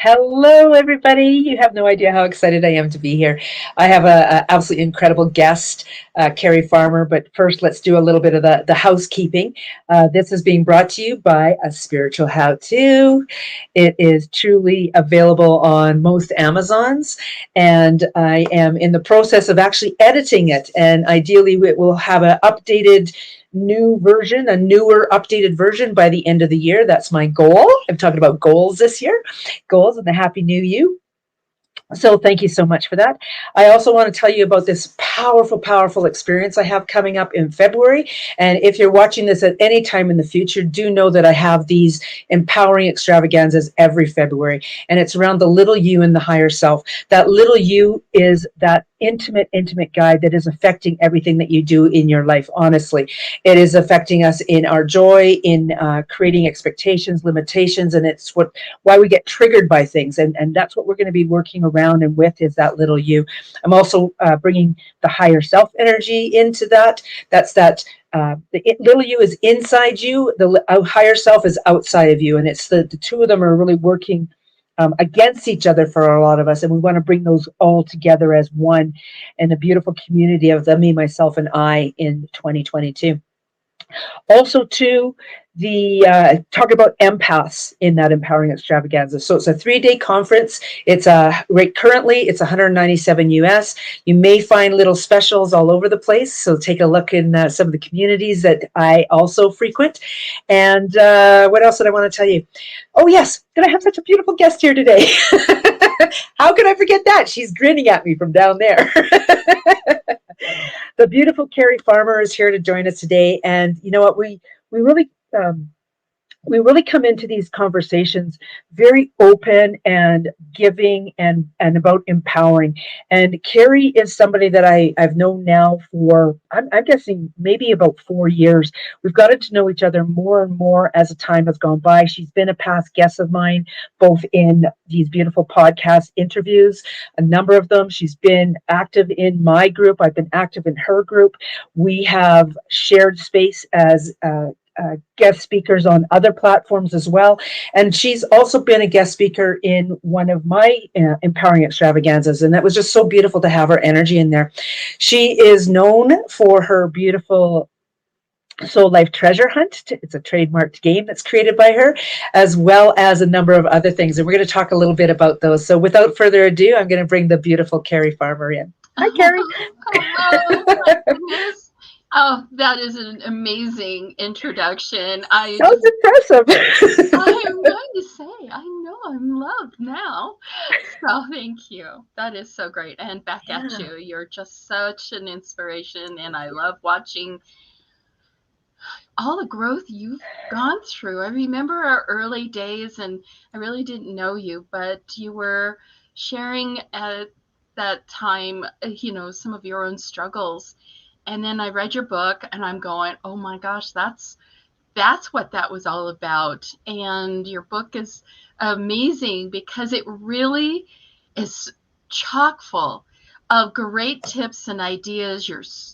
Hello, everybody. You have no idea how excited I am to be here. I have an absolutely incredible guest, Carrie Farmer. But first, let's do a little bit of the housekeeping. This is being brought to you by A Spiritual How To. It is truly available on most Amazons, and I am in the process of actually editing it. And ideally, it will have an updated new version, a newer, updated version by the end of the year. That's my goal. I'm talking about goals this year, goals and the Happy New You. So thank you so much for that. I also want to tell you about this powerful, powerful experience I have coming up in February. And if you're watching this at any time in the future, do know that I have these empowering extravaganzas every February. And it's around the little you and the higher self. That little you is that intimate guide that is affecting everything that you do in your life. Honestly, it is affecting us in our joy, in creating expectations, limitations, and it's why we get triggered by things. And that's what we're going to be working around and with, is that little you. I'm also bringing the higher self energy into that. That's that the little you is inside you, the higher self is outside of you, and it's the two of them are really working against each other for a lot of us, and we want to bring those all together as one in a beautiful community of the me, myself, and I in 2022. Also, too, the talk about empaths in that empowering extravaganza. So it's a 3-day conference. It's right currently it's 197 US. You may find little specials all over the place. So take a look in some of the communities that I also frequent. And what else did I want to tell you? Oh yes, did I have such a beautiful guest here today? How could I forget that? She's grinning at me from down there. The beautiful Carrie Farmer is here to join us today, and you know what? We really we really come into these conversations very open and giving and about empowering. And Carrie is somebody that I've known now for, I'm guessing, maybe about 4 years. We've gotten to know each other more and more as the time has gone by. She's been a past guest of mine, both in these beautiful podcast interviews, a number of them. She's been active in my group. I've been active in her group. We have shared space as guest speakers on other platforms as well. And she's also been a guest speaker in one of my empowering extravaganzas. And that was just so beautiful to have her energy in there. She is known for her beautiful Soul Life Treasure Hunt. It's a trademarked game that's created by her, as well as a number of other things. And we're going to talk a little bit about those. So without further ado, I'm going to bring the beautiful Carrie Farmer in. Hi, Carrie. Hello, my goodness. Oh, that is an amazing introduction. That was impressive. I'm going to say, I know I'm loved now. So thank you. That is so great. And back at you. You're just such an inspiration. And I love watching all the growth you've gone through. I remember our early days, and I really didn't know you, but you were sharing at that time, some of your own struggles. And then I read your book and I'm going, oh my gosh, that's what that was all about. And your book is amazing because it really is chock full of great tips and ideas.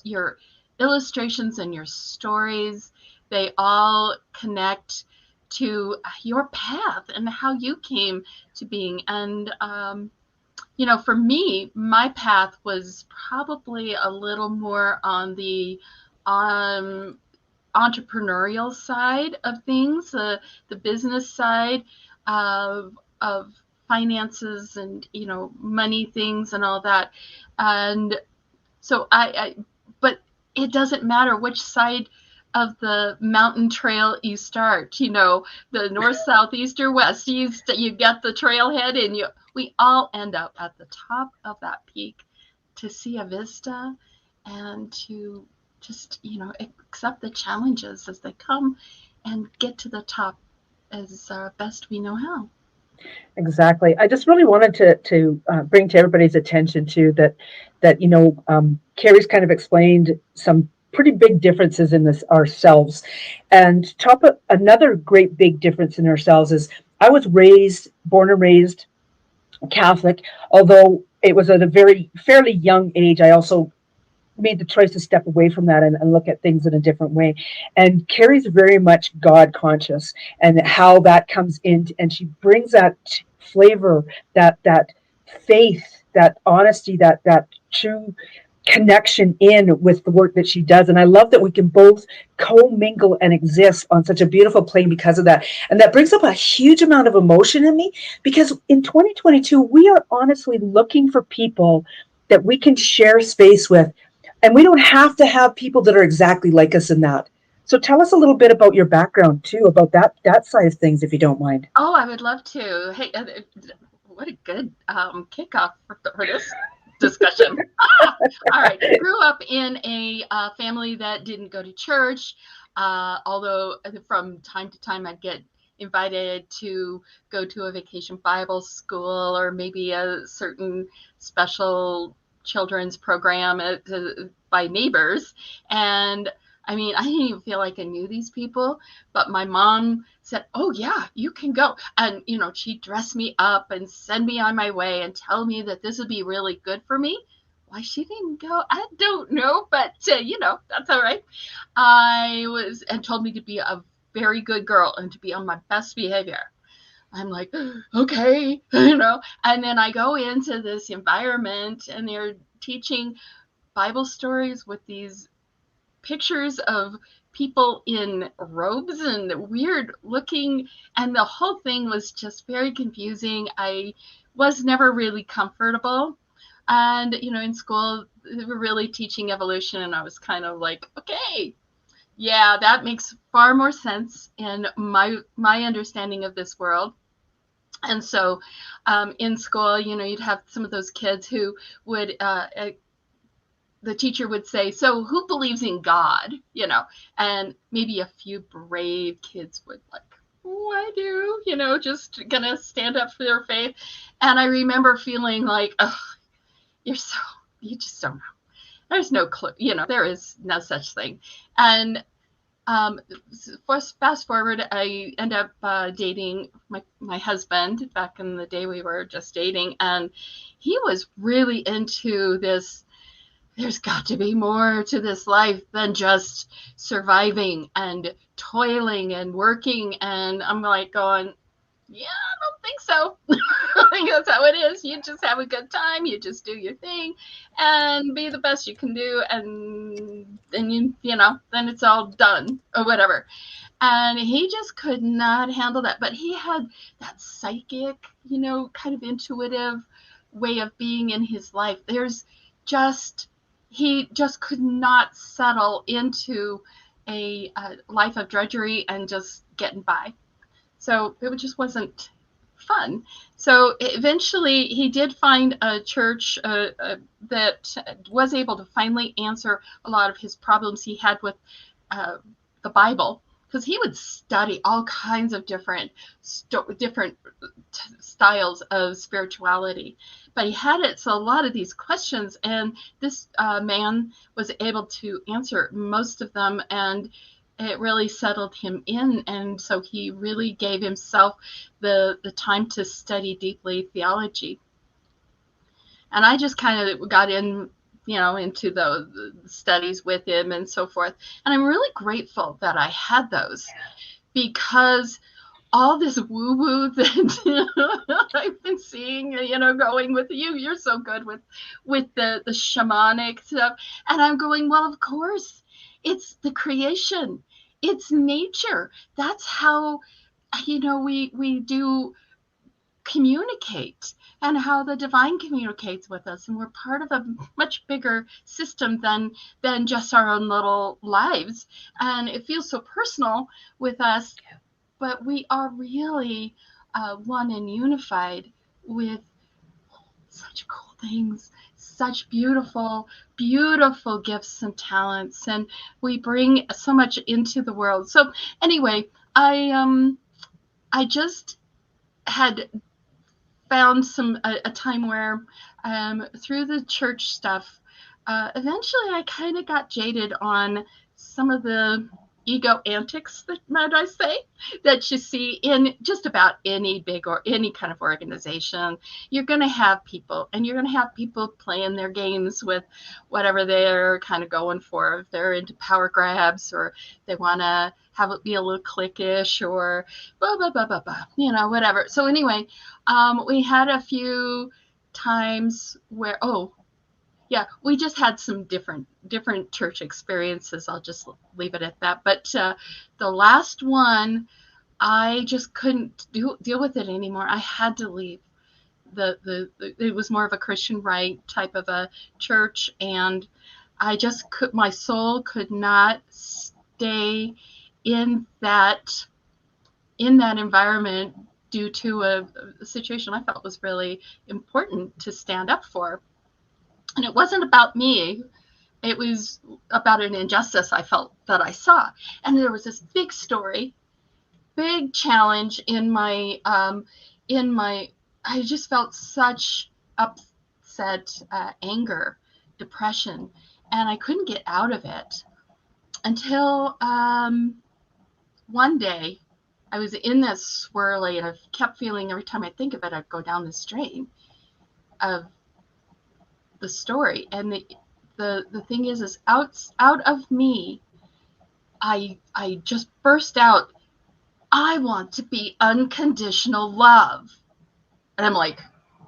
Your illustrations and your stories, they all connect to your path and how you came to being. And for me, my path was probably a little more on the entrepreneurial side of things, the business side of finances and money things and all that. And so but it doesn't matter which side of the mountain trail you start, the north, south, east, or west. You get the trailhead, and we all end up at the top of that peak to see a vista and to just, accept the challenges as they come and get to the top as best we know how. Exactly. I just really wanted to bring to everybody's attention too that Carrie's kind of explained some pretty big differences in this ourselves, and another great big difference in ourselves is I was born and raised Catholic, although it was at a very fairly young age. I also made the choice to step away from that and look at things in a different way. And Carrie's very much God conscious, and how that comes in, and she brings that flavor, that faith, that honesty, that true connection in with the work that she does. And I love that we can both co-mingle and exist on such a beautiful plane because of that. And that brings up a huge amount of emotion in me, because in 2022 we are honestly looking for people that we can share space with, and we don't have to have people that are exactly like us in that. So tell us a little bit about your background too, about that side of things, if you don't mind. Oh, I would love to. Hey, what a good kickoff for this discussion. All right. Grew up in a family that didn't go to church, although from time to time I'd get invited to go to a vacation Bible school or maybe a certain special children's program by neighbors. And I mean, I didn't even feel like I knew these people, but my mom said, "Oh yeah, you can go." And she'd dress me up and send me on my way and tell me that this would be really good for me. Why she didn't go, I don't know, but that's all right. I was and told me to be a very good girl and to be on my best behavior. I'm like, okay, and then I go into this environment and they're teaching Bible stories with these pictures of people in robes and weird looking, and the whole thing was just very confusing. I was never really comfortable. And in school they were really teaching evolution, and I was kind of like, okay, yeah, that makes far more sense in my understanding of this world. And so in school, you'd have some of those kids who would the teacher would say, "So who believes in God?" And maybe a few brave kids would like, "Oh, I do," just gonna stand up for their faith. And I remember feeling like, "Oh, you're so, you just don't know. There's no clue. There is no such thing." And um, fast forward, I end up dating my husband. Back in the day, we were just dating, and he was really into this. There's got to be more to this life than just surviving and toiling and working. And I'm like going, yeah, I don't think so. I think that's how it is. You just have a good time. You just do your thing and be the best you can do. And then then it's all done or whatever. And he just could not handle that. But he had that psychic, kind of intuitive way of being in his life. He just could not settle into a life of drudgery and just getting by. So it just wasn't fun. So eventually he did find a church that was able to finally answer a lot of his problems he had with the Bible, because he would study all kinds of different styles of spirituality. But he had it, so a lot of these questions, and this man was able to answer most of them, and it really settled him in. And so he really gave himself the time to study deeply theology. And I just kind of got into the studies with him and so forth. And I'm really grateful that I had those, because all this woo woo that I've been seeing, going with you. You're so good with the shamanic stuff, and I'm going, well, of course, it's the creation, it's nature. That's how we do communicate, and how the divine communicates with us, and we're part of a much bigger system than just our own little lives, and it feels so personal with us, but we are really one and unified with such cool things, such beautiful, beautiful gifts and talents, and we bring so much into the world. So anyway, I just had found a time where through the church stuff, eventually I kind of got jaded on some of the ego antics, that might I say, that you see in just about any big or any kind of organization. You're going to have people, and you're going to have people playing their games with whatever they're kind of going for. If they're into power grabs, or they want to have it be a little cliquish, or blah, blah, blah, blah, blah, whatever. So anyway, we had a few times where, yeah, we just had some different church experiences. I'll just leave it at that. But the last one, I just couldn't deal with it anymore. I had to leave. It was more of a Christian right type of a church, and I just could. My soul could not stay in that environment due to a situation I felt was really important to stand up for. And it wasn't about me. It was about an injustice I felt that I saw. And there was this big story, big challenge I just felt such upset, anger, depression, and I couldn't get out of it until one day I was in this swirly, and I kept feeling every time I think of it, I'd go down this drain of the story. And the thing is out of me, I just burst out, I want to be unconditional love. And I'm like,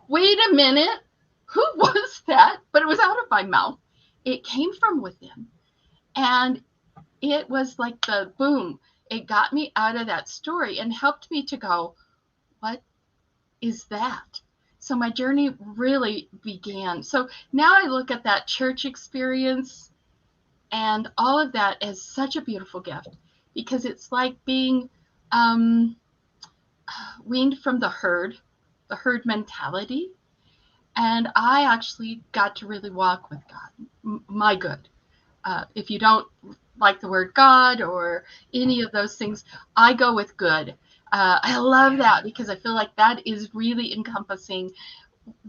wait a minute, who was that? But it was out of my mouth. It came from within. And it was like the boom. It got me out of that story and helped me to go, what is that? So my journey really began. So now I look at that church experience and all of that as such a beautiful gift, because it's like being weaned from the herd mentality. And I actually got to really walk with God, my good. If you don't like the word God or any of those things, I go with good. I love that, because I feel like that is really encompassing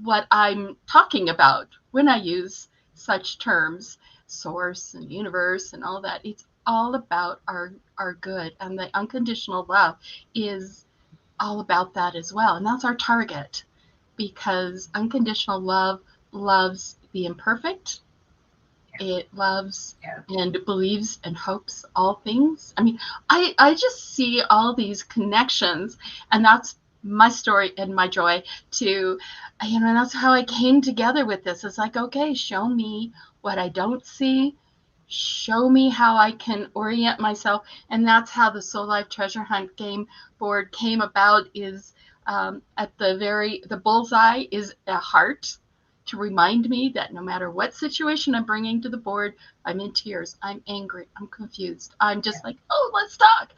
what I'm talking about when I use such terms, source and universe and all that. It's all about our good, and the unconditional love is all about that as well. And that's our target, because unconditional love loves the imperfect. It loves and believes and hopes all things. I mean, I just see all these connections, and that's my story and my joy to, that's how I came together with this. It's like, okay, show me what I don't see. Show me how I can orient myself. And that's how the Soul Life Treasure Hunt game board came about, is at the bullseye is a heart, to remind me that no matter what situation I'm bringing to the board, I'm in tears, I'm angry, I'm confused, I'm just like, oh, let's talk.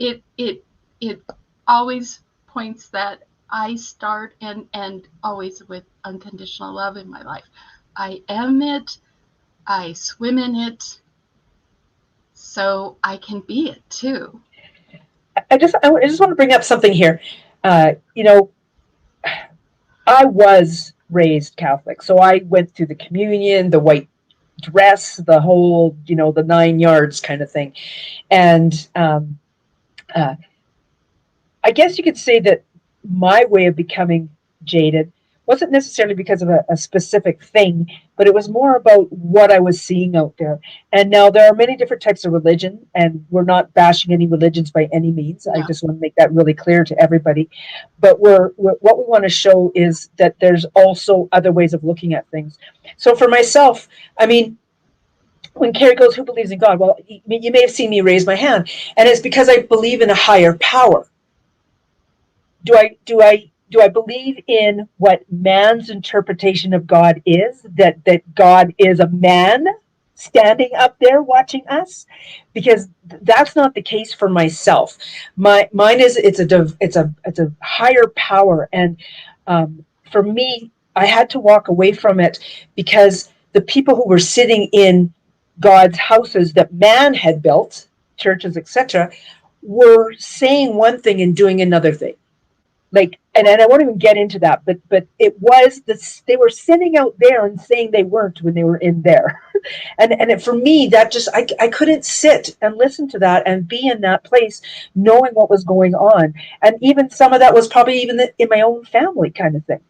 It always points that I start and always with unconditional love in my life. I am it, I swim in it, so I can be it too. I just want to bring up something here. You know, I was raised Catholic, so I went through the communion, the white dress, the whole, the 9 yards kind of thing. And uh, I guess you could say that my way of becoming jaded wasn't necessarily because of a specific thing, but it was more about what I was seeing out there. And now there are many different types of religion, and we're not bashing any religions by any means. I Yeah. just want to make that really clear to everybody. But what we want to show is that there's also other ways of looking at things. So for myself, I mean, when Carrie goes, who believes in God? Well, you may have seen me raise my hand, and it's because I believe in a higher power. Do I believe in what man's interpretation of God is, that God is a man standing up there watching us? Because that's not the case for myself. Mine is, it's a higher power. And for me, I had to walk away from it, because the people who were sitting in God's houses that man had built, churches, etc., were saying one thing and doing another thing. And I won't even get into that, but it was this, they were sitting out there and saying they weren't when they were in there. For me, that just, I couldn't sit and listen to that and be in that place knowing what was going on. And even some of that was probably even in my own family kind of thing.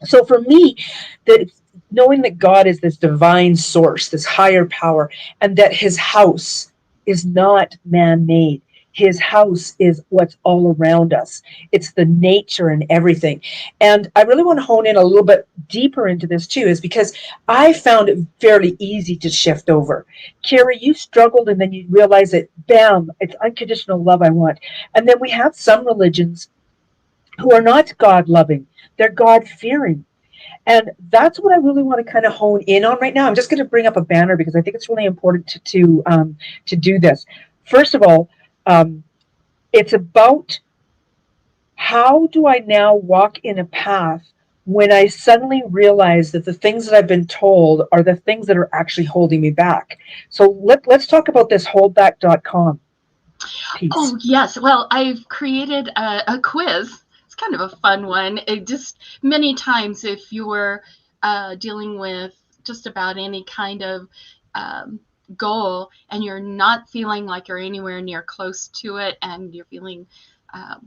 So for me, that knowing that God is this divine source, this higher power, and that his house is not man-made. His house is what's all around us. It's the nature and everything. And I really want to hone in a little bit deeper into this too, is because I found it fairly easy to shift over. Carrie, you struggled and then you realize that, bam, it's unconditional love I want. And then we have some religions who are not God loving, they're God fearing. And that's what I really want to kind of hone in on right now. I'm just going to bring up a banner because I think it's really important to do this. First of all, um, it's about how do I now walk in a path when I suddenly realize that the things that I've been told are the things that are actually holding me back. So let's talk about this holdback.com piece. Oh, yes. Well, I've created a quiz. It's kind of a fun one. It just many times, if you're dealing with just about any kind of um, goal and you're not feeling like you're anywhere near close to it, and you're feeling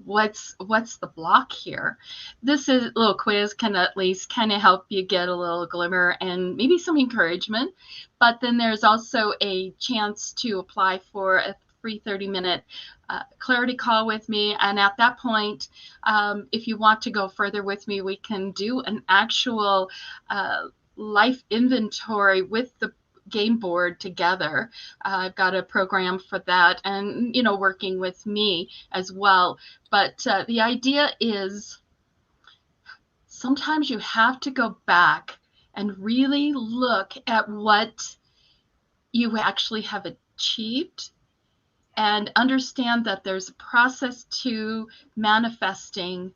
what's the block here? This is little quiz can at least kind of help you get a little glimmer and maybe some encouragement. But then there's also a chance to apply for a free 30-minute clarity call with me. And at that point, if you want to go further with me, we can do an actual life inventory with the game board together. I've got a program for that, and working with me as well. But the idea is sometimes you have to go back and really look at what you actually have achieved and understand that there's a process to manifesting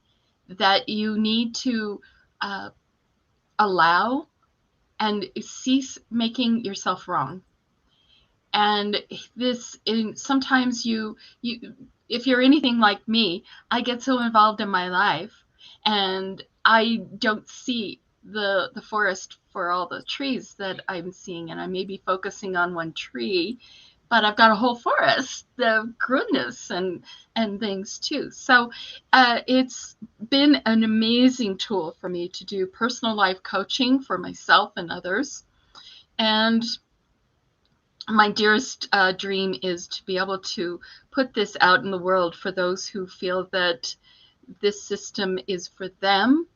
that you need to allow and cease making yourself wrong. And sometimes you if you're anything like me, I get so involved in my life and I don't see the forest for all the trees that I'm seeing, and I may be focusing on one tree, but I've got a whole forest of goodness and things too. So it's been an amazing tool for me to do personal life coaching for myself and others. And my dearest dream is to be able to put this out in the world for those who feel that this system is for them,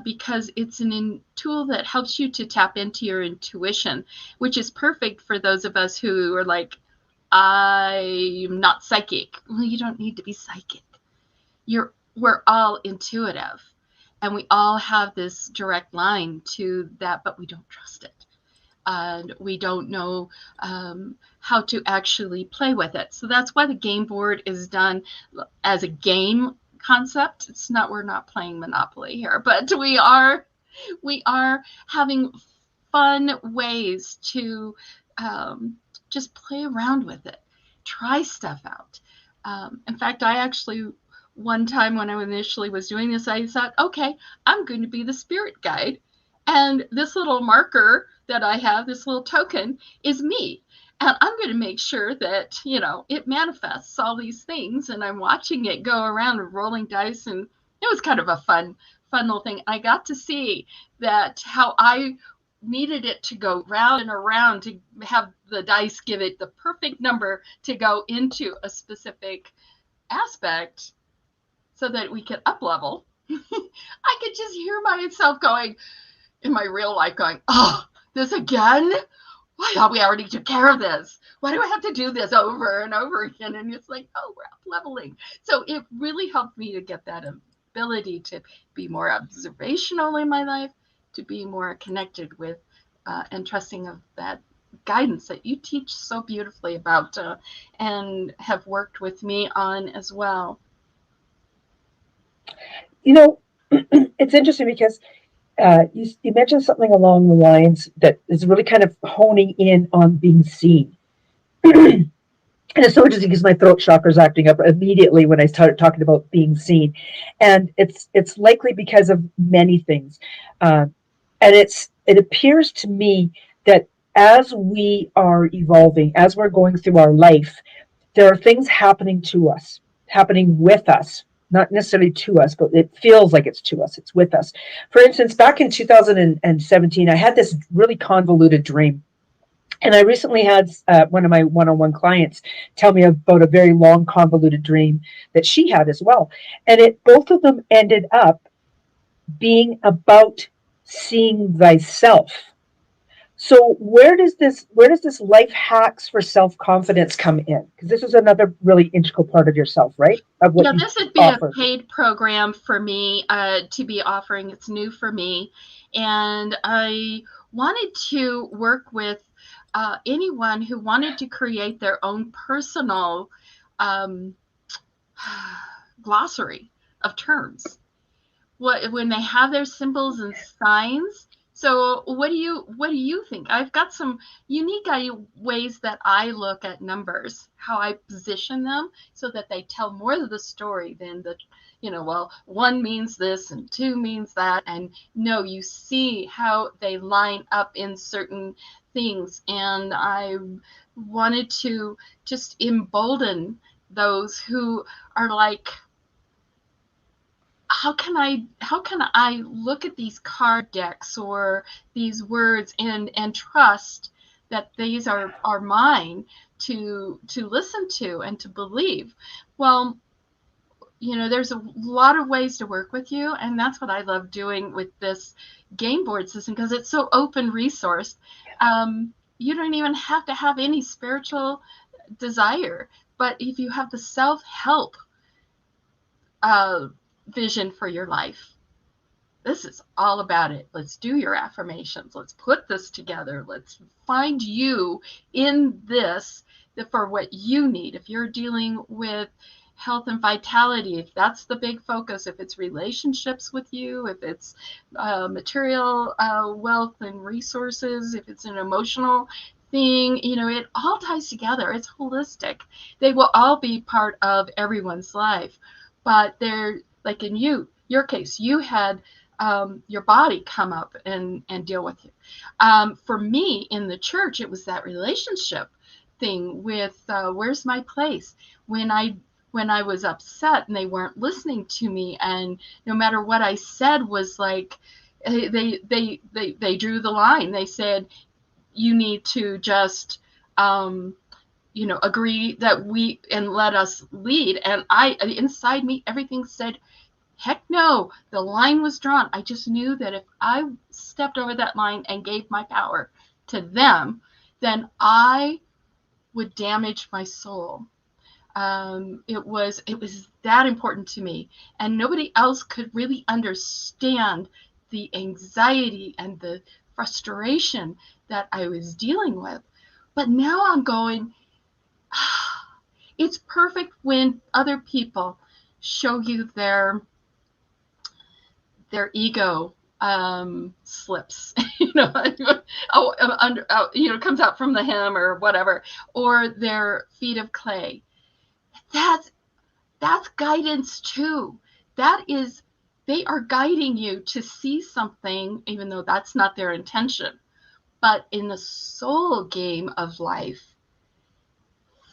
because it's a tool that helps you to tap into your intuition, which is perfect for those of us who are like, I'm not psychic. Well, you don't need to be psychic. We're all intuitive, and we all have this direct line to that, but we don't trust it. And we don't know how to actually play with it. So that's why the game board is done as a game concept. We're not playing Monopoly here, but we are having fun ways to just play around with it, try stuff out. In fact, I actually, one time when I initially was doing this, I thought, okay, I'm going to be the spirit guide. And this little marker that I have, this little token, is me. And I'm going to make sure that, it manifests all these things. And I'm watching it go around and rolling dice. And it was kind of a fun little thing. I got to see that how I needed it to go round and around to have the dice give it the perfect number to go into a specific aspect so that we could up level. I could just hear myself going in my real life going, oh, this again? I thought we already took care of this. Why do I have to do this over and over again? And it's like, oh, we're up leveling. So it really helped me to get that ability to be more observational in my life, to be more connected with and trusting of that guidance that you teach so beautifully about and have worked with me on as well. It's interesting because you mentioned something along the lines that is really kind of honing in on being seen. And it's so interesting because my throat chakra is acting up immediately when I started talking about being seen, and it's likely because of many things, uh, and it appears to me that as we are evolving, as we're going through our life, there are things happening to us, happening with us, not necessarily to us, but it feels like it's to us, it's with us. For instance, back in 2017, I had this really convoluted dream. And I recently had one of my one on one clients tell me about a very long, convoluted dream that she had as well. And both of them ended up being about seeing thyself. So where does this life hacks for self confidence come in? Because this is another really integral part of yourself, right? Of what Yeah, you this would be a offer. paid program for me to be offering. It's new for me. And I wanted to work with anyone who wanted to create their own personal um, glossary of terms when they have their symbols and signs. So what do you think? I've got some unique ways that I look at numbers, how I position them so that they tell more of the story than well, one means this and two means that, and no, you see how they line up in certain things. And I wanted to just embolden those who are like, how can I look at these card decks or these words and trust that these are mine to listen to and to believe? Well, there's a lot of ways to work with you, and that's what I love doing with this game board system because it's so open resource. You don't even have to have any spiritual desire, but if you have the self-help uh, vision for your life, this is all about it. Let's do your affirmations. Let's put this together. Let's find you in this for what you need. If you're dealing with health and vitality, if that's the big focus, if it's relationships with you, if it's material wealth and resources, if it's an emotional thing, it all ties together. It's holistic. They will all be part of everyone's life, but they're like in your case, you had your body come up and deal with you. For me in the church, it was that relationship thing with where's my place when I was upset and they weren't listening to me, and no matter what I said was like they drew the line. They said you need to just agree that we and let us lead. And I inside me everything said, heck no, the line was drawn. I just knew that if I stepped over that line and gave my power to them, then I would damage my soul. It was that important to me, and nobody else could really understand the anxiety and the frustration that I was dealing with. But now I'm going, it's perfect when other people show you their ego slips, comes out from the hem or whatever, or their feet of clay. That's that's guidance too. That is, they are guiding you to see something, even though that's not their intention. But in the soul game of life,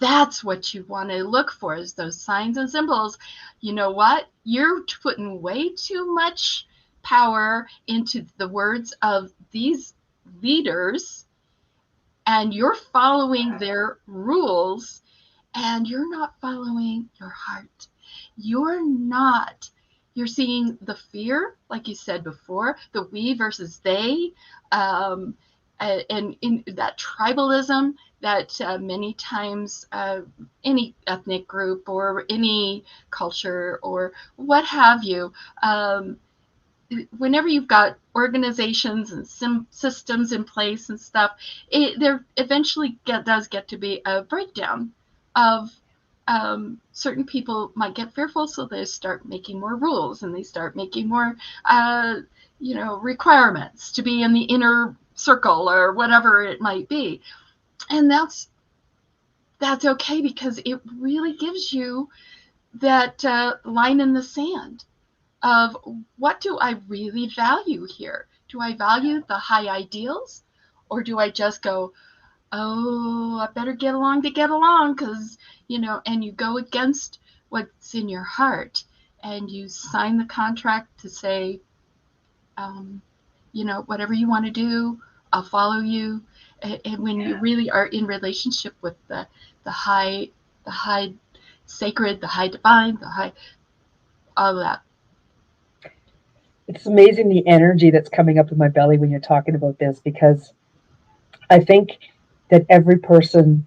that's what you want to look for, is those signs and symbols. You know what? You're putting way too much power into the words of these leaders, and you're following their rules, and you're not following your heart. You're not. You're seeing the fear, like you said before, the we versus they, um, and in that tribalism that many times any ethnic group or any culture or what have you, whenever you've got organizations and systems in place and stuff, there eventually does get to be a breakdown of certain people might get fearful, so they start making more rules and they start making more, requirements to be in the inner circle or whatever it might be. And that's that's okay, because it really gives you that line in the sand of, what do I really value here? Do I value the high ideals, or do I just go, oh, I better get along to get along, because, and you go against what's in your heart, and you sign the contract to say, um, whatever you want to do, I'll follow you. And when you really are in relationship with the high, the high sacred, the high divine, the high, all of that. It's amazing the energy that's coming up in my belly when you're talking about this, because I think that every person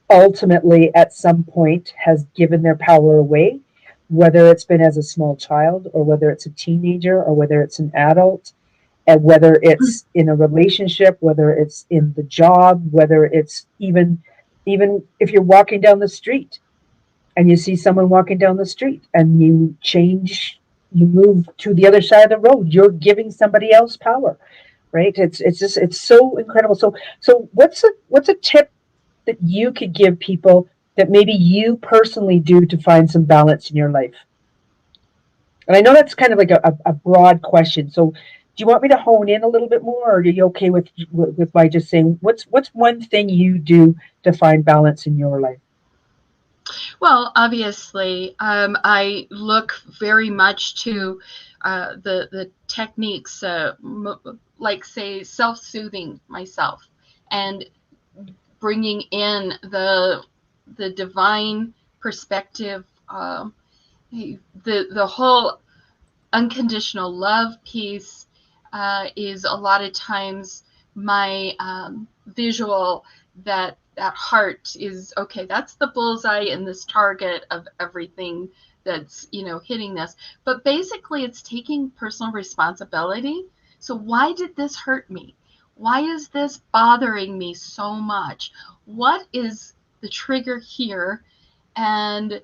ultimately at some point has given their power away, whether it's been as a small child or whether it's a teenager or whether it's an adult, and whether it's in a relationship, whether it's in the job, whether it's even if you're walking down the street and you see someone walking down the street and you move to the other side of the road, you're giving somebody else power, right? It's so incredible. So what's a tip that you could give people that maybe you personally do to find some balance in your life? And I know that's kind of like a broad question. So do you want me to hone in a little bit more, or are you okay with my just saying what's one thing you do to find balance in your life? Well, obviously, I look very much to the techniques, like, say, self-soothing myself, and bringing in the divine perspective, the whole unconditional love piece is a lot of times my visual, that heart is okay. That's the bullseye and this target of everything that's hitting this. But basically, it's taking personal responsibility. So why did this hurt me? Why is this bothering me so much? What is the trigger here? And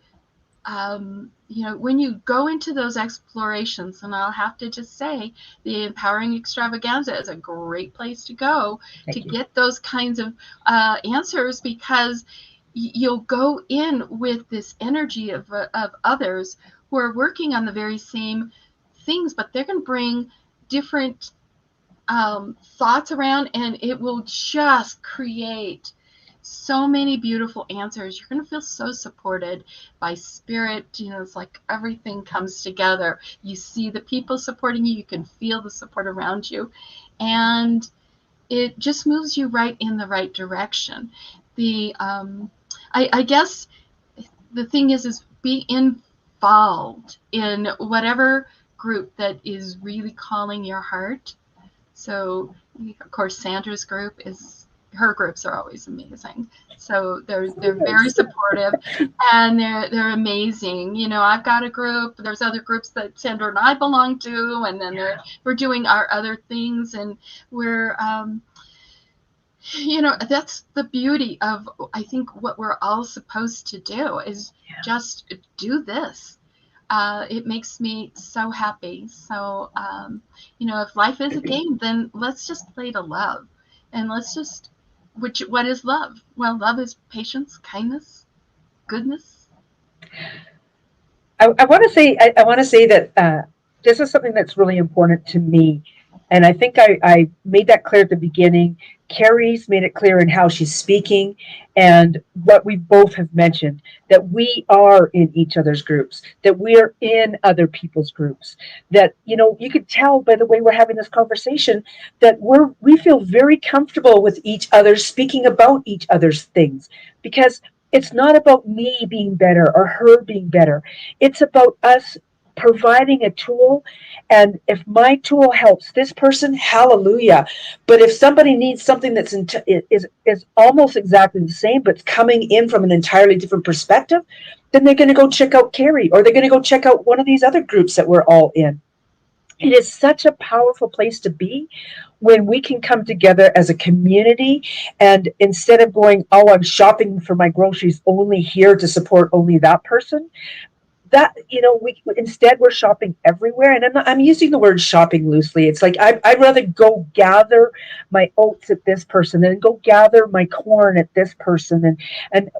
when you go into those explorations, and I'll have to just say, the Empowering Extravaganza is a great place to go to Thank you. get those kinds of answers, because you'll go in with this energy of others who are working on the very same things, but they're going to bring different thoughts around, and it will just create so many beautiful answers. You're going to feel so supported by spirit. It's like everything comes together. You see the people supporting you, you can feel the support around you, and it just moves you right in the right direction. I guess the thing is be involved in whatever group that is really calling your heart. So, of course, Sandra's group her groups are always amazing. So they're very supportive, and they're amazing. I've got a group. There's other groups that Sandra and I belong to, and then we're doing our other things, and we're that's the beauty of, I think, what we're all supposed to do is just do this. It makes me so happy. So, if life is a game, then let's just play to love. And what is love? Well, love is patience, kindness, goodness. I want to say I want to say that this is something that's really important to me, and I think I made that clear at the beginning. Carrie's made it clear in how she's speaking, and what we both have mentioned, that we are in each other's groups, that we are in other people's groups. That you could tell by the way we're having this conversation that we feel very comfortable with each other speaking about each other's things, because it's not about me being better or her being better. It's about us providing a tool. And if my tool helps this person, hallelujah. But if somebody needs something is almost exactly the same, but coming in from an entirely different perspective, then they're going to go check out Carrie, or they're going to go check out one of these other groups that we're all in. It is such a powerful place to be when we can come together as a community, and instead of going, oh, I'm shopping for my groceries only here to support only that person, that, we instead we're shopping everywhere, and I'm using the word shopping loosely. It's like I'd rather go gather my oats at this person than go gather my corn at this person, and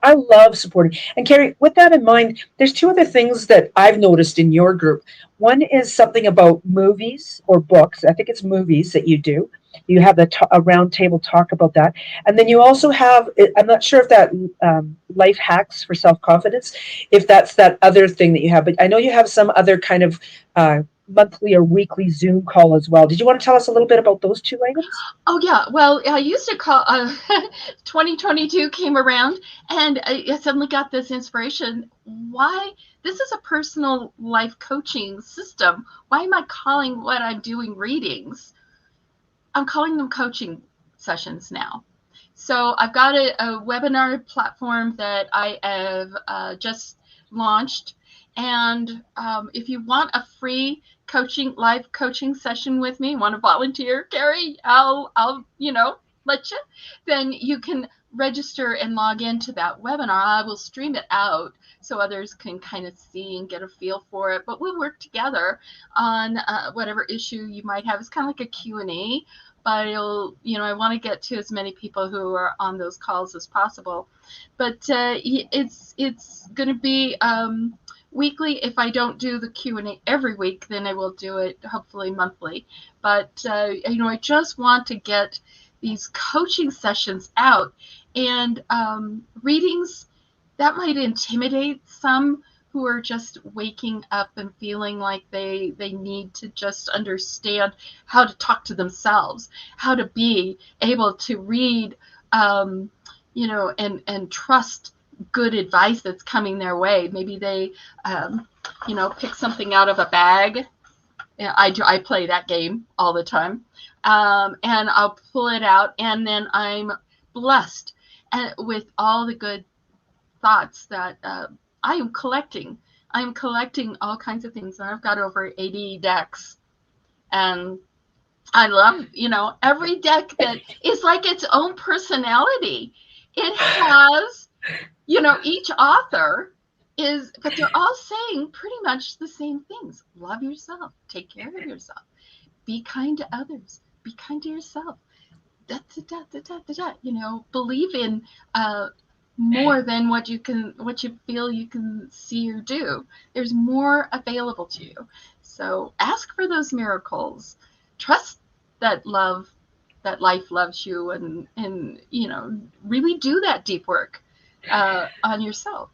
I love supporting. And Carrie, with that in mind, there's two other things that I've noticed in your group. One is something about movies or books. I think it's movies that you do. You have a round table talk about that, and then you also have, I'm not sure if that life hacks for self confidence, if that's that other thing that you have. But I know you have some other kind of monthly or weekly Zoom call as well. Did you want to tell us a little bit about those two items? Oh yeah, well, I used to call. 2022 came around, and I suddenly got this inspiration. Why? This is a personal life coaching system. Why am I calling what I'm doing readings? I'm calling them coaching sessions now. So I've got a webinar platform that I have just launched, and if you want a free live coaching session with me, want to volunteer, Carrie, I'll let you. Then you can register and log into that webinar. I will stream it out so others can kind of see and get a feel for it. But we'll work together on whatever issue you might have. It's kind of like a Q&A, but I want to get to as many people who are on those calls as possible. But it's going to be weekly. If I don't do the Q&A every week, then I will do it hopefully monthly. But I just want to get these coaching sessions out, and readings that might intimidate some who are just waking up and feeling like they need to just understand how to talk to themselves, how to be able to read, and trust good advice that's coming their way. Maybe they, pick something out of a bag. I play that game all the time, and I'll pull it out, and then I'm blessed with all the good thoughts that I am collecting. I am collecting all kinds of things, and I've got over 80 decks. And I love, every deck that is like its own personality. It has, each author but they're all saying pretty much the same things. Love yourself, take care of yourself, be kind to others, be kind to yourself. Da, da, da, da, da, da, da. Believe in more than what you feel you can see or do. There's more available to you. So ask for those miracles. Trust that life loves you, and really do that deep work on yourself.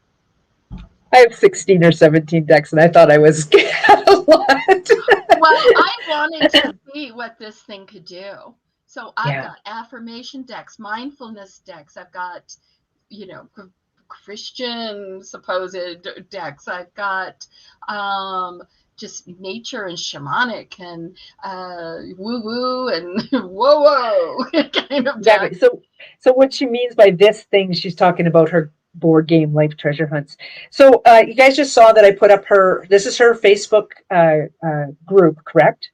I have 16 or 17 decks, and I thought I was a lot. Well, I wanted to see what this thing could do. So I've Yeah. got affirmation decks, mindfulness decks. I've got, Christian supposed decks. I've got just nature and shamanic and woo woo and whoa whoa kind of Exactly. decks. So what she means by this thing, she's talking about her board game Life Treasure Hunts. So you guys just saw that I put up this is her Facebook group, correct?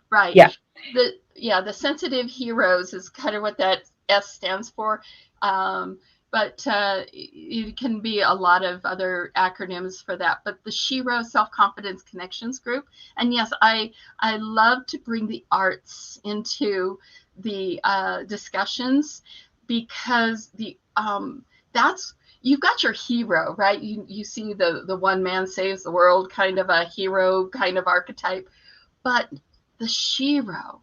Right. Yeah. The sensitive heroes is kind of what that S stands for. But it can be a lot of other acronyms for that. But the Shiro Self Confidence Connections group, and yes, I love to bring the arts into the discussions, because that's, you've got your hero, right? You see the one man saves the world kind of a hero kind of archetype, but the Shiro,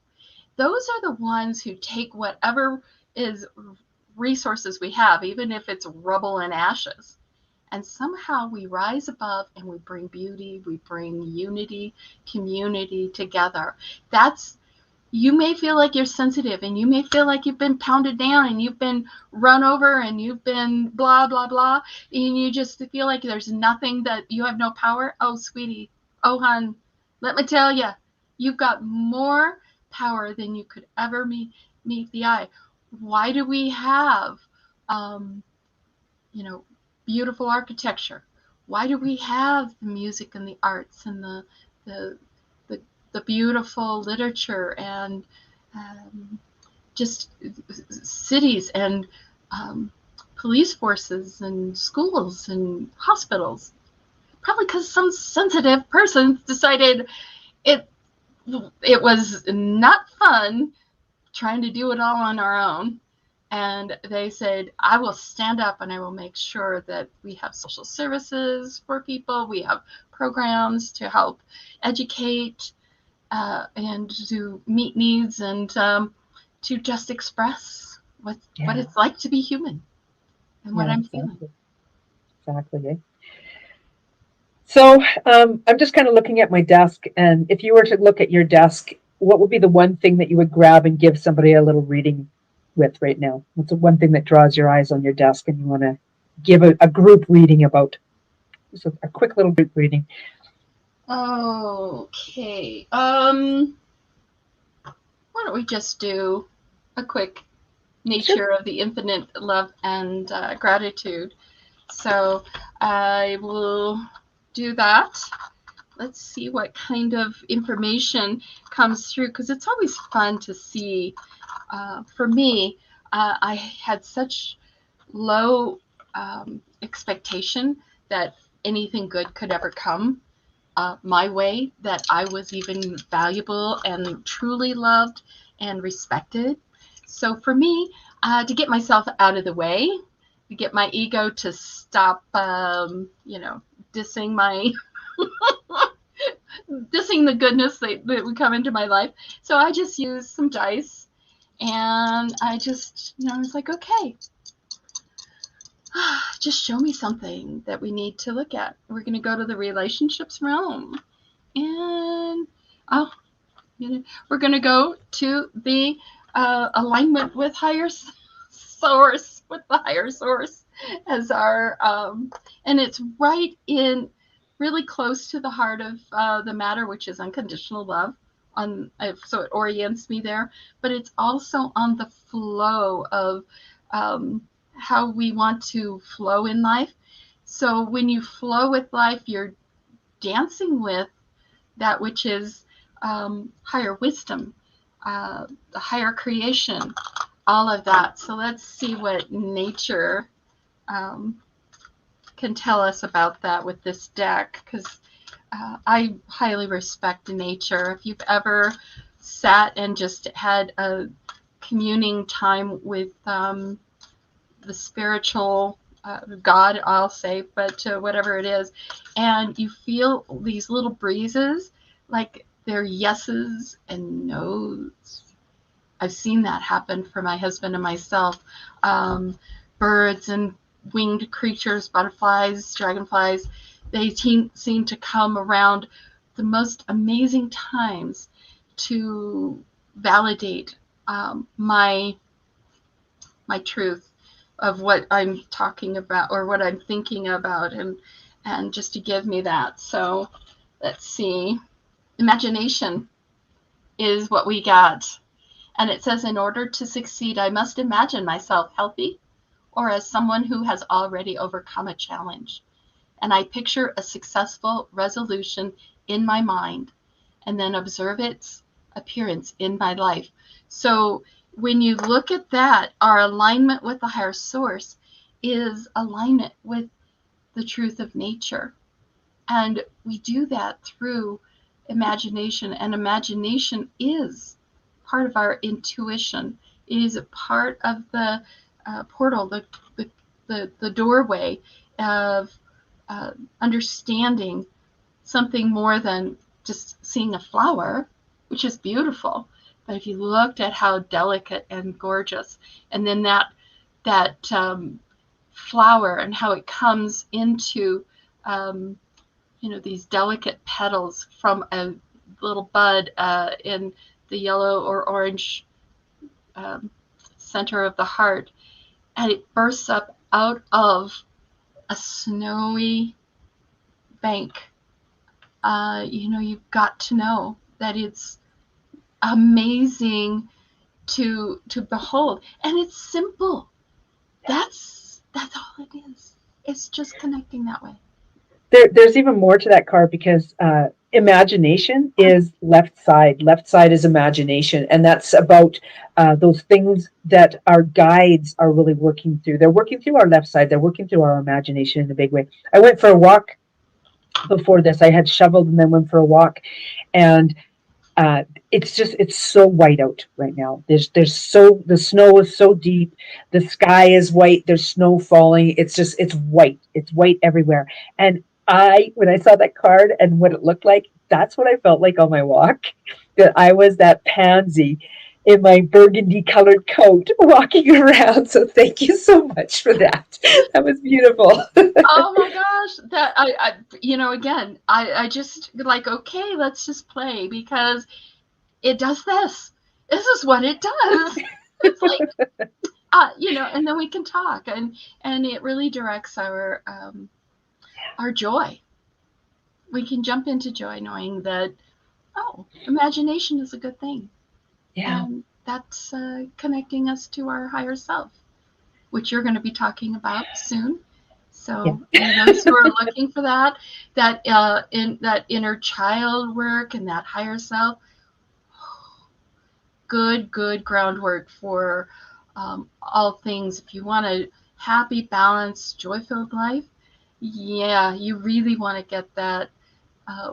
those are the ones who take whatever is resources we have, even if it's rubble and ashes, and somehow we rise above and we bring beauty, we bring unity, community together. That's, you may feel like you're sensitive, and you may feel like you've been pounded down and you've been run over and you've been blah blah blah, and you just feel like there's nothing, that you have no power. Oh sweetie, oh hon, let me tell you, you've got more power than you could ever meet the eye. Why do we have um, beautiful architecture? Why do we have the music and the arts and the the, the beautiful literature and just cities and police forces and schools and hospitals? probably because some sensitive person decided it it was not fun trying to do it all on our own. And they said, I will stand up and I will make sure that we have social services for people. We have programs to help educate and to meet needs and to just express what it's like to be human and what Yeah, I'm feeling. exactly. Exactly. Eh? So I'm just kind of looking at my desk, and if you were to look at your desk, what would be the one thing that you would grab and give somebody a little reading with right now? What's the one thing that draws your eyes on your desk and you want to give a group reading about? Just a quick little group reading. Okay. Why don't we just do a quick Sure. nature of the infinite love and gratitude? So I will do that. Let's see what kind of information comes through, because it's always fun to see. For me, I had such low expectation that anything good could ever come my way, that I was even valuable and truly loved and respected. So for me, to get myself out of the way, to get my ego to stop, dissing my dissing the goodness that would come into my life. So I just used some dice, and I just, I was like, okay, just show me something that we need to look at. We're going to go to the relationships realm, and oh, we're going to go to the alignment with higher source, with the higher source as our, and it's right in, really close to the heart of the matter, which is unconditional love. So it orients me there, but it's also on the flow of how we want to flow in life. So when you flow with life, you're dancing with that which is higher wisdom, the higher creation, all of that. So let's see what nature can tell us about that with this deck, because I highly respect nature. If you've ever sat and just had a communing time with the spiritual God, I'll say, but whatever it is, and you feel these little breezes, like they're yeses and nos. I've seen that happen for my husband and myself. Birds and winged creatures, butterflies, dragonflies, they seem to come around the most amazing times to validate my truth of what I'm talking about or what I'm thinking about, and just to give me that. So let's see. Imagination is what we got. And it says, in order to succeed, I must imagine myself healthy or as someone who has already overcome a challenge. And I picture a successful resolution in my mind and then observe its appearance in my life. So when you look at that, our alignment with the higher source is alignment with the truth of nature. And we do that through imagination, and imagination is part of our intuition. It is a part of the portal, the doorway of understanding something more than just seeing a flower, which is beautiful. But if you looked at how delicate and gorgeous, and then that flower and how it comes into these delicate petals from a little bud in the yellow or orange center of the heart, and it bursts up out of a snowy bank. You've got to know that it's amazing to behold, and it's simple. That's all it is. It's just connecting that way. There's even more to that card because imagination is left side. Left side is imagination, and that's about those things that our guides are really working through. They're working through our left side. They're working through our imagination in a big way. I went for a walk before this. I had shoveled and then went for a walk, and uh, it's so white out right now. The snow is so deep, the sky is white, there's snow falling. It's white everywhere. And when I saw that card and what it looked like, that's what I felt like on my walk. That I was that pansy in my burgundy colored coat walking around. So thank you so much for that. That was beautiful. Oh my gosh, that again, I just like, okay, let's just play because it does this. This is what it does. It's like, and then we can talk, and it really directs our joy. We can jump into joy knowing that, oh, imagination is a good thing, Yeah. and that's connecting us to our higher self, which you're going to be talking about soon. Yeah. So, those who are looking for that inner child work and that higher self, good groundwork for all things. If you want a happy, balanced, joy-filled life, yeah, you really want to get that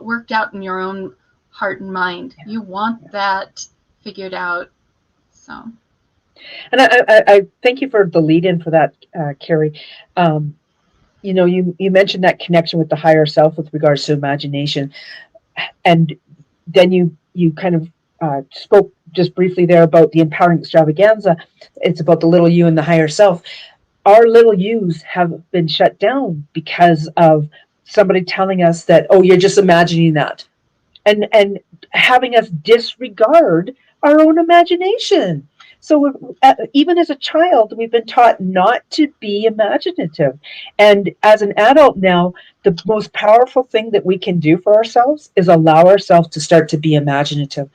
worked out in your own heart and mind. You want that figured out. So, And I thank you for the lead in for that, Carrie. Um, you mentioned that connection with the higher self with regards to imagination, and then you kind of spoke just briefly there about the empowering extravaganza. It's about the little you and the higher self. Our little yous have been shut down because of somebody telling us that, oh, you're just imagining that, and having us disregard our own imagination. So even as a child, we've been taught not to be imaginative. And as an adult now, the most powerful thing that we can do for ourselves is allow ourselves to start to be imaginative.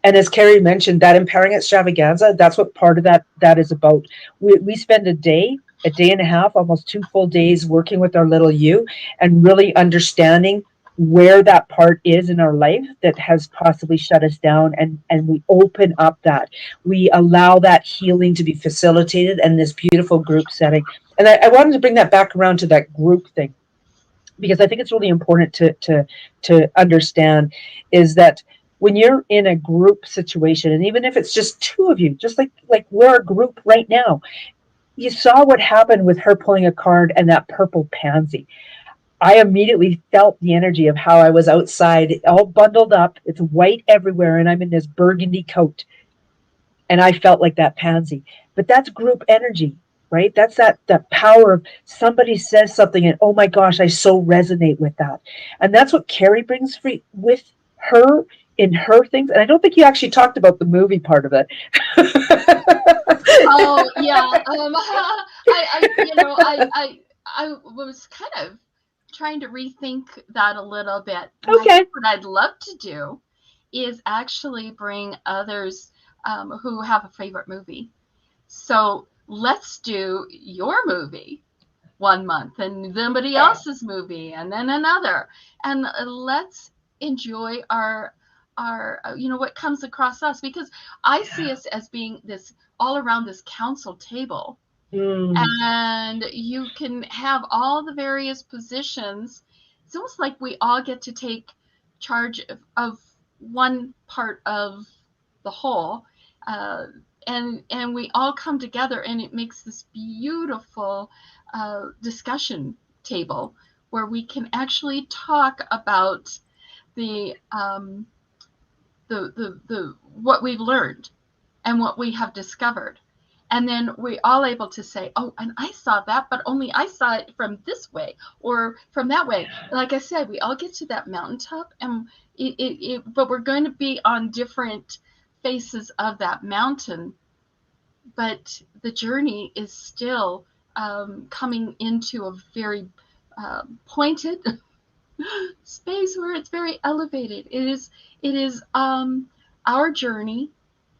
And as Carrie mentioned, that empowering extravaganza, that's what part of that is about. We spend a day and a half, almost 2 full days working with our little you and really understanding where that part is in our life that has possibly shut us down, and we open up that, we allow that healing to be facilitated in this beautiful group setting. And I wanted to bring that back around to that group thing, because I think it's really important to understand is that when you're in a group situation, and even if it's just two of you, just like we're a group right now, you saw what happened with her pulling a card and that purple pansy. I immediately felt the energy of how I was outside, all bundled up. It's white everywhere, and I'm in this burgundy coat, and I felt like that pansy. But that's group energy, right? That's that power of somebody says something, and oh my gosh, I so resonate with that, and that's what Carrie brings with her in her things. And I don't think you actually talked about the movie part of it. oh yeah, I was kind of trying to rethink that a little bit. Okay. What I'd love to do is actually bring others who have a favorite movie. So let's do your movie 1 month and somebody else's movie and then another, and let's enjoy our what comes across us, because I see us as being this all around this council table, Mm, and you can have all the various positions. It's almost like we all get to take charge of one part of the whole, uh, and we all come together, and it makes this beautiful discussion table where we can actually talk about the the what we've learned and what we have discovered. And then we all able to say, oh, and I saw that, but only I saw it from this way or from that way. Like I said, we all get to that mountaintop, and but we're going to be on different faces of that mountain. But the journey is still coming into a very pointed space where it's very elevated. It is our journey.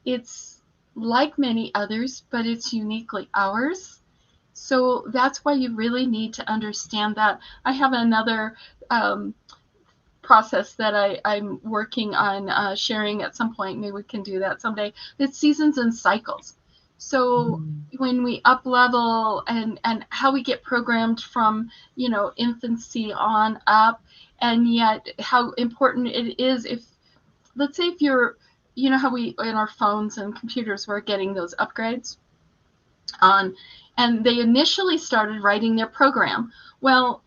It's like many others, but it's uniquely ours. So that's why you really need to understand that. I have another process that I'm working on sharing at some point. Maybe we can do that someday. It's seasons and cycles. So when we up level and how we get programmed from, infancy on up, and yet how important it is if, let's say if you're, how we in our phones and computers we're getting those upgrades on, and they initially started writing their program. Well,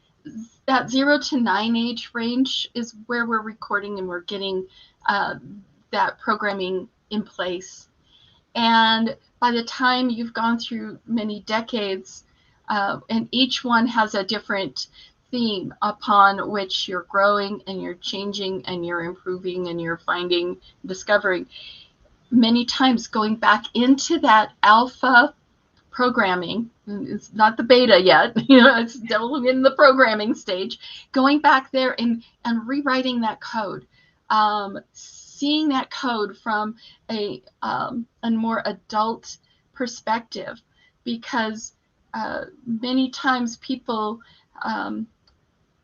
that 0 to 9 age range is where we're recording and we're getting that programming in place. And by the time you've gone through many decades, and each one has a different theme upon which you're growing and you're changing and you're improving and you're finding, discovering, many times going back into that alpha programming, it's not the beta yet, it's still in the programming stage, going back there and rewriting that code, seeing that code from a more adult perspective, because many times people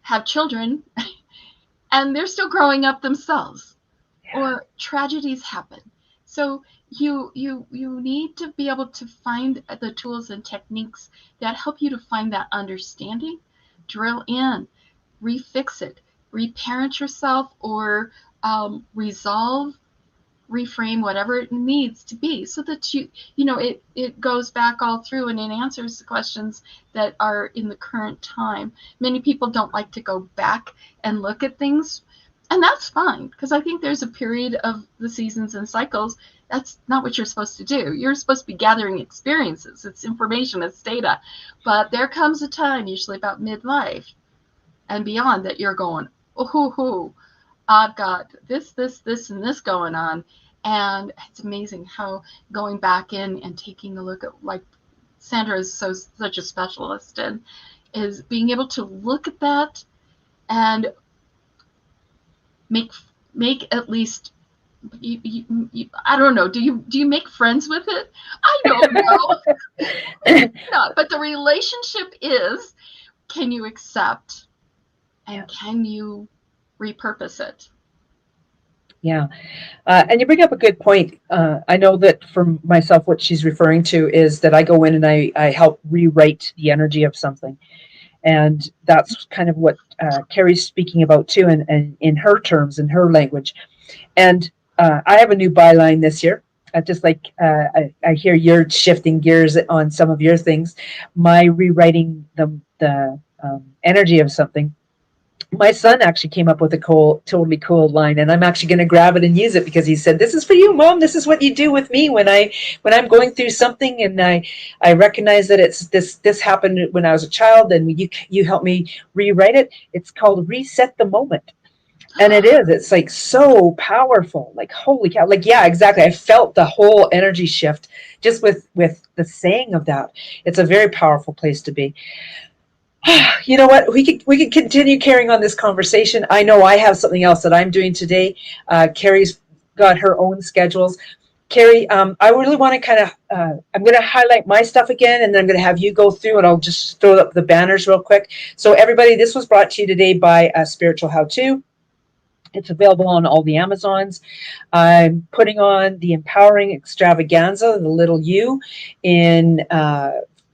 have children and they're still growing up themselves, or tragedies happen. So you need to be able to find the tools and techniques that help you to find that understanding, drill in, refix it, reparent yourself, or resolve, reframe, whatever it needs to be, so that it goes back all through and it answers the questions that are in the current time. Many people don't like to go back and look at things, and that's fine, because I think there's a period of the seasons and cycles. That's not what you're supposed to do. You're supposed to be gathering experiences. It's information, it's data. But there comes a time, usually about midlife and beyond, that you're going, oh, I've got this, and this going on. And it's amazing how going back in and taking a look at, like Sandra is such a specialist in, is being able to look at that and make at least, I don't know, do you make friends with it? I don't know. No, but the relationship is, can you accept and can you repurpose it? Yeah. And you bring up a good point. I know that for myself, what she's referring to is that I go in and I help rewrite the energy of something. And that's kind of what Carrie's speaking about too, and in her terms, in her language. And I have a new byline this year. Just like I hear you're shifting gears on some of your things, my rewriting the energy of something. My son actually came up with a totally cool line, and I'm actually going to grab it and use it, because he said, "This is for you, Mom. This is what you do with me when I'm going through something, and I recognize that it's this happened when I was a child, and you help me rewrite it. It's called reset the moment." And it is. It's like so powerful. Like, holy cow. Like, yeah, exactly. I felt the whole energy shift just with the saying of that. It's a very powerful place to be. You know what? We could continue carrying on this conversation. I know I have something else that I'm doing today. Carrie's got her own schedules. Carrie, I really want to kind of, I'm going to highlight my stuff again, and then I'm going to have you go through, and I'll just throw up the banners real quick. So everybody, this was brought to you today by Spiritual How To. It's available on all the Amazons. I'm putting on the Empowering Extravaganza, the Little U, in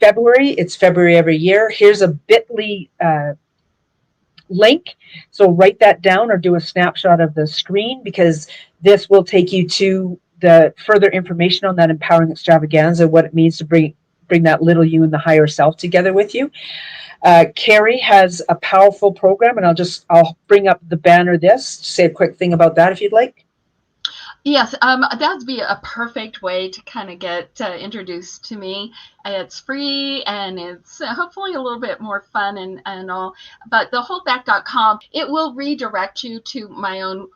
February. It's February every year. Here's a bit.ly link. So write that down or do a snapshot of the screen, because this will take you to the further information on that Empowering Extravaganza, what it means to bring that little you and the higher self together with you. Carrie has a powerful program, and I'll bring up the banner this to say a quick thing about that if you'd like. Yes, that'd be a perfect way to kind of get introduced to me. It's free and it's hopefully a little bit more fun and all. But the holdback.com, it will redirect you to my own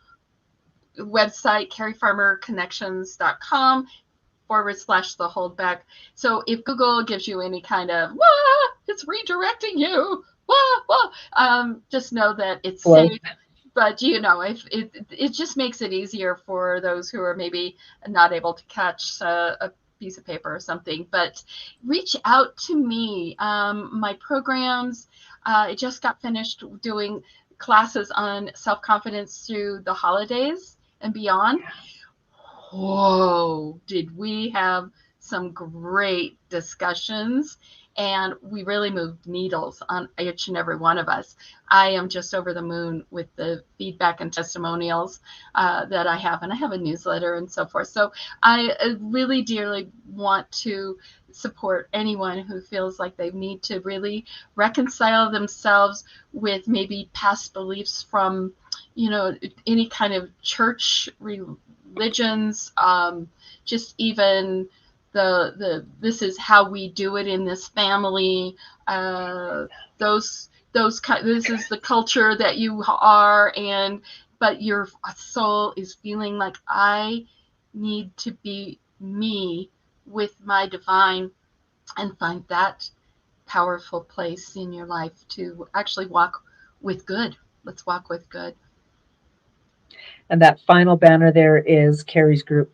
website, carriefarmerconnections.com /the holdback. So if Google gives you any kind of, it's redirecting you, just know that it's safe. But if it just makes it easier for those who are maybe not able to catch a piece of paper or something. But reach out to me. My programs, I just got finished doing classes on self-confidence through the holidays and beyond. Whoa, did we have some great discussions, and we really moved needles on each and every one of us. I am just over the moon with the feedback and testimonials that I have, and I have a newsletter and so forth. So I really dearly want to support anyone who feels like they need to really reconcile themselves with maybe past beliefs from, any kind of church religions, just even the this is how we do it in this family. This is the culture that you are, but your soul is feeling like I need to be me with my divine, and find that powerful place in your life to actually walk with good. Let's walk with good. And that final banner there is Carrie's group.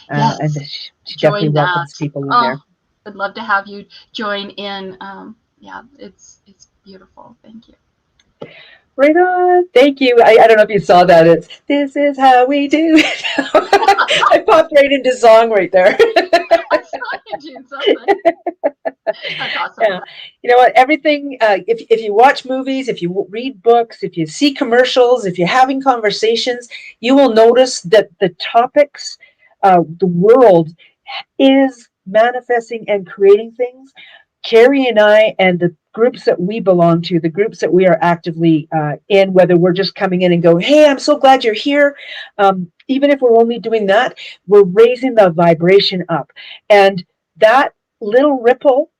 And Yes, she definitely join that. welcomes people in Oh, there. I'd love to have you join in. Yeah, it's beautiful. Thank you. Right on. Thank you. I don't know if you saw that. It's This Is How We Do It. I popped right into song right there. I saw you do something. That's awesome. Yeah. You know what? Everything, if you watch movies, if you read books, if you see commercials, if you're having conversations, you will notice that the topics, the world is manifesting and creating things. Carrie and I, and the groups that we belong to, the groups that we are actively in, whether we're just coming in and go, hey, I'm so glad you're here. Even if we're only doing that, we're raising the vibration up. And that little ripple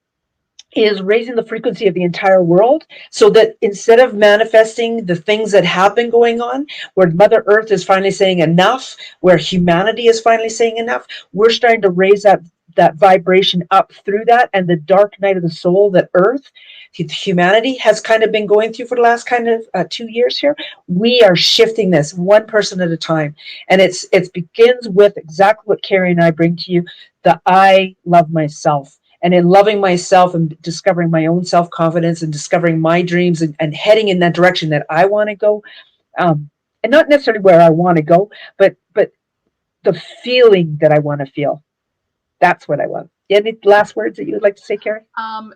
is raising the frequency of the entire world, so that instead of manifesting the things that have been going on, where Mother Earth is finally saying enough, where humanity is finally saying enough, we're starting to raise that vibration up through that. And the dark night of the soul that Earth, humanity has kind of been going through for the last kind of 2 years here, we are shifting this one person at a time. And it begins with exactly what Carrie and I bring to you: the I love myself. And in loving myself and discovering my own self-confidence and discovering my dreams, and heading in that direction that I want to go, and not necessarily where I want to go, but the feeling that I want to feel. That's what I want. Any last words that you would like to say, Carrie?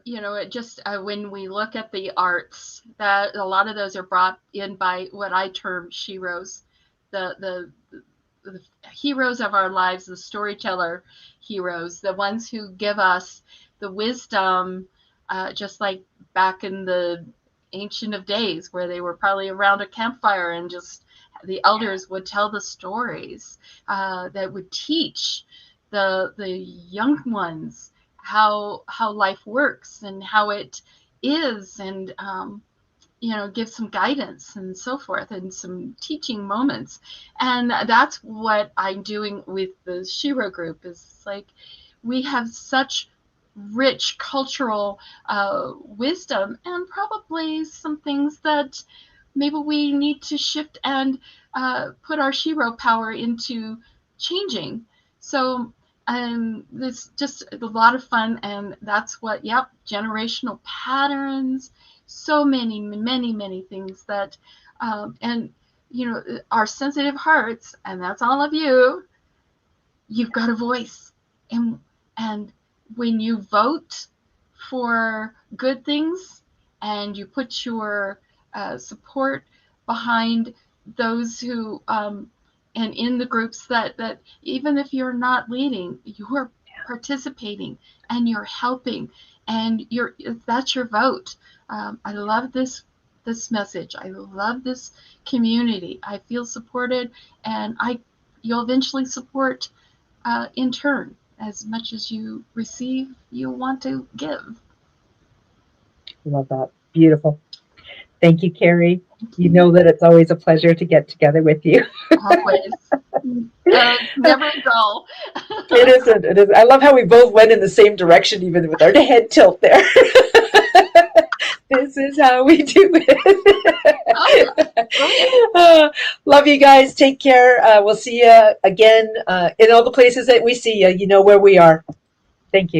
It just when we look at the arts, that a lot of those are brought in by what I term sheroes, the heroes of our lives, the storyteller heroes, the ones who give us the wisdom, just like back in the ancient of days, where they were probably around a campfire and just the elders would tell the stories that would teach the young ones how life works and how it is, and give some guidance and so forth, and some teaching moments. And that's what I'm doing with the Shiro group. Is like, we have such rich cultural wisdom, and probably some things that maybe we need to shift and put our Shiro power into changing. So it's just a lot of fun, and that's what, yep, generational patterns, so many things that, and our sensitive hearts, and that's all of you. You've got a voice, and when you vote for good things, and you put your support behind those who and in the groups that even if you're not leading, you're participating and you're helping, and that's your vote. I love this message. I love this community. I feel supported, and you'll eventually support in turn. As much as you receive, you want to give. Love that. Beautiful. Thank you, Carrie. Thank You you. know that it's always a pleasure to get together with you. Always. Never dull. It isn't. It is. I love how we both went in the same direction, even with our head tilt there. This is how we do Oh, yeah. it. Love you guys. Take care. We'll see you again in all the places that we see you. You know where we are. Thank you.